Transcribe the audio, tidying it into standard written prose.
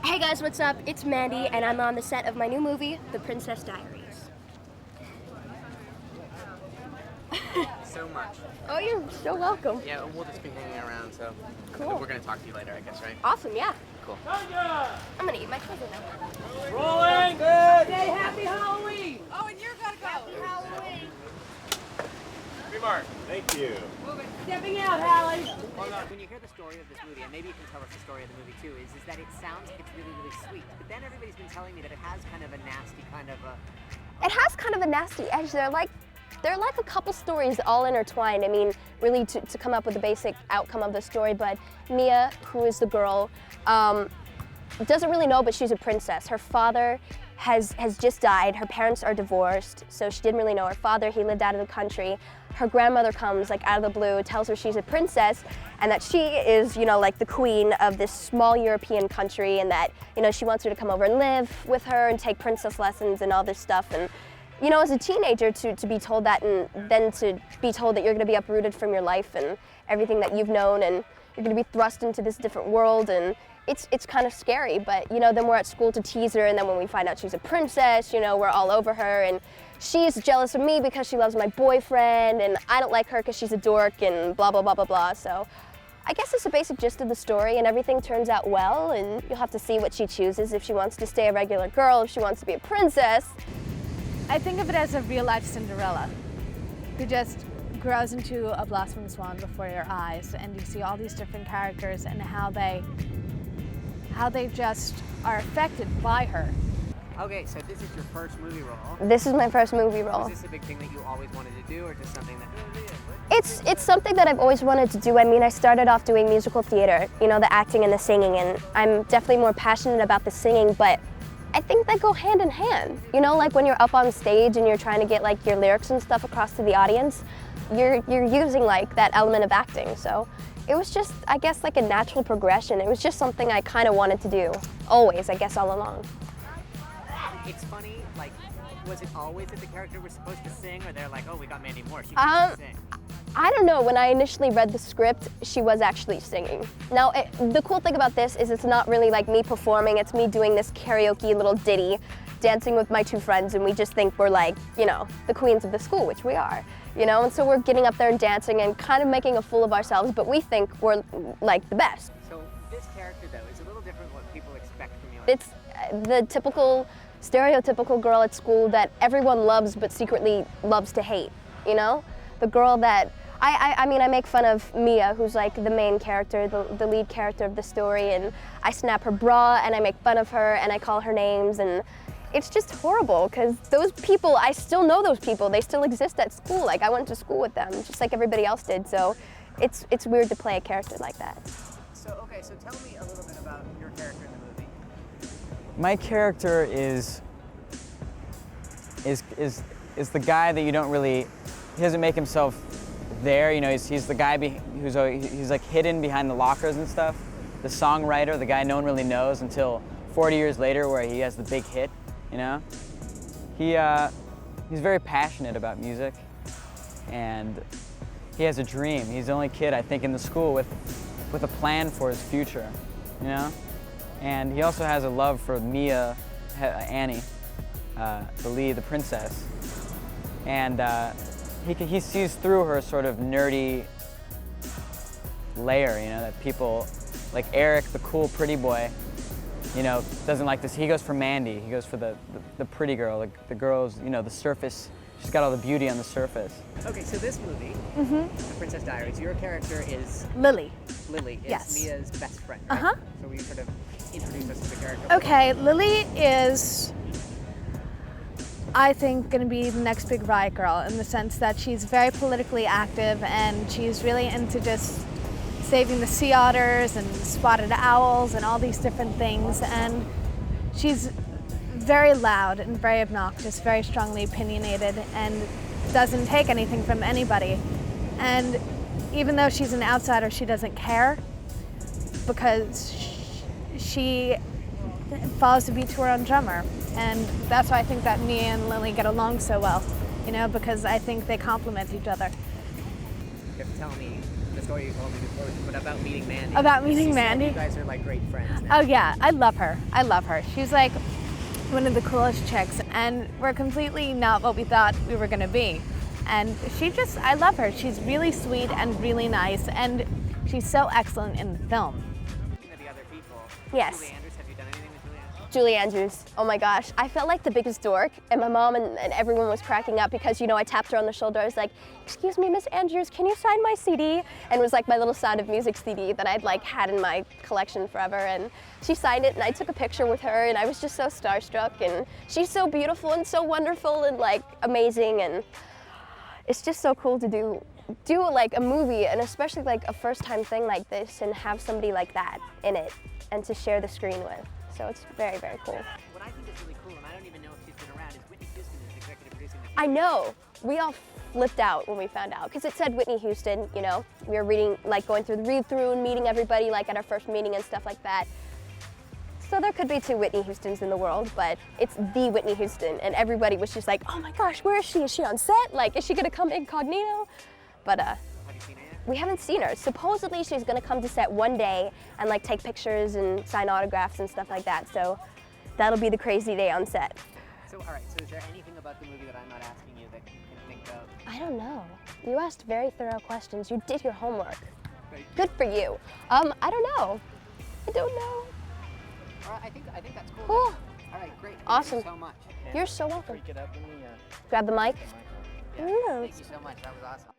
Hey guys, what's up? It's Mandy, and I'm on the set of my new movie, The Princess Diaries. So much. Oh, you're so welcome. Yeah, we'll just be hanging around, so Cool. we're gonna talk to you later, I guess, right? Awesome, yeah. Cool. I'm gonna eat my cousin now. Rolling! Good! Say happy Halloween! Oh, and you're gonna go. Happy Halloween. Remark. Thank you. Stepping out, Hallie. When you hear the story of this movie, and maybe you can tell us the story of the movie too, is that it sounds like it's really, really sweet. But then everybody's been telling me that it has kind of a nasty kind of a... It has kind of a nasty edge. They're like a couple stories all intertwined. I mean, really to come up with the basic outcome of the story, but Mia, who is the girl, doesn't really know, but she's a princess. Her father has just died. Her parents are divorced, so she didn't really know her father. He lived out of the country. Her grandmother comes like out of the blue, tells her she's a princess and that she is, you know, like the queen of this small European country, and that, you know, she wants her to come over and live with her and take princess lessons and all this stuff. And, you know, as a teenager to be told that, and then to be told that you're going to be uprooted from your life and everything that you've known, and you're going to be thrust into this different world, and it's kind of scary. But, you know, then we're at school to tease her, and then when we find out she's a princess, you know, we're all over her, and she's jealous of me because she loves my boyfriend, and I don't like her because she's a dork, and blah, blah, blah, blah, blah. So I guess it's the basic gist of the story, and everything turns out well, and you'll have to see what she chooses, if she wants to stay a regular girl, if she wants to be a princess. I think of it as a real-life Cinderella who just grows into a blossoming swan before your eyes, and you see all these different characters and how they just are affected by her. Okay, so this is your first movie role. This is my first movie role. Was this a big thing that you always wanted to do, or just something that... It's something that I've always wanted to do. I mean, I started off doing musical theater, you know, the acting and the singing, and I'm definitely more passionate about the singing, but I think they go hand in hand. You know, like when you're up on stage and you're trying to get like your lyrics and stuff across to the audience, you're using like that element of acting. So it was just, I guess, like a natural progression. It was just something I kind of wanted to do, always, I guess, all along. It's funny, like, was it always that the character was supposed to sing, or they're like, oh, we got Mandy Moore, she can sing? I don't know. When I initially read the script, she was actually singing. Now, the cool thing about this is it's not really like me performing, it's me doing this karaoke little ditty, dancing with my two friends, and we just think we're like, you know, the queens of the school, which we are, you know, and so we're getting up there and dancing and kind of making a fool of ourselves, but we think we're like the best. So this character, though, is a little different from what people expect from you. It's the typical, stereotypical girl at school that everyone loves but secretly loves to hate, you know? The girl that, I mean, I make fun of Mia, who's like the main character, the lead character of the story, and I snap her bra and I make fun of her and I call her names, and it's just horrible because those people, I still know those people, they still exist at school. Like, I went to school with them just like everybody else did, so it's weird to play a character like that. So, okay, so tell me a little bit about your character in the movie. My character is the guy that you don't really, he doesn't make himself there, you know, he's the guy he's like hidden behind the lockers and stuff. The songwriter, the guy no one really knows until 40 years later where he has the big hit, you know? He's very passionate about music, and he has a dream. He's the only kid, I think, in the school with a plan for his future, you know? And he also has a love for Mia, Annie, the princess. And he sees through her sort of nerdy layer, you know, that people, like Eric, the cool pretty boy, you know, doesn't like this. He goes for Mandy. He goes for the pretty girl, like the girl's, you know, the surface. She's got all the beauty on the surface. Okay, so this movie, The Princess Diaries, your character is... Lily. Lily is Yes. Mia's best friend, right? Uh-huh. So will you sort of introduce us to the character? Okay, Lily is, I think, going to be the next big riot girl, in the sense that she's very politically active and she's really into just saving the sea otters and spotted owls and all these different things, and she's very loud and very obnoxious, very strongly opinionated, and doesn't take anything from anybody. And even though she's an outsider, she doesn't care, because she follows the beat to her own drummer. And that's why I think that me and Lily get along so well, you know, because I think they complement each other. You have to tell me the story you told me before, but about meeting Mandy. About meeting She said Mandy? You guys are like great friends now. Oh yeah, I love her. I love her. She's like one of the coolest chicks, and we're completely not what we thought we were gonna be. And I love her. She's really sweet and really nice, and she's so excellent in the film. Speaking of the other people, Yes. Julie Andrews, have you done anything with Julie Andrews? Julie Andrews, oh my gosh. I felt like the biggest dork, and my mom and everyone was cracking up because, you know, I tapped her on the shoulder. I was like, excuse me, Miss Andrews, can you sign my CD? And it was like my little Sound of Music CD that I'd like had in my collection forever. And she signed it, and I took a picture with her, and I was just so starstruck. And she's so beautiful and so wonderful and like amazing. And it's just so cool to do like a movie, and especially like a first time thing like this, and have somebody like that in it and to share the screen with. So it's very, very cool. What I think is really cool, and I don't even know if she's been around, is Whitney Houston is executive producing this. I know, we all flipped out when we found out, because it said Whitney Houston, you know. We were reading, like going through the read through and meeting everybody like at our first meeting and stuff like that. So there could be 2 Whitney Houstons in the world, but it's the Whitney Houston, and everybody was just like, oh my gosh, where is she? Is she on set? Like, is she gonna come incognito? But Have you seen it yet? we haven't seen her. Supposedly she's gonna come to set one day and like take pictures and sign autographs and stuff like that. So that'll be the crazy day on set. So, all right, so is there anything about the movie that I'm not asking you that you can think of? I don't know. You asked very thorough questions. You did your homework. Thank you. Good for you. I don't know. I don't know. All right, I think that's cool. Cool. All right, great. Awesome. Thank you so much. You're so welcome. Freak it up in the Grab the mic. Yeah, Mm. thank you so much. That was awesome.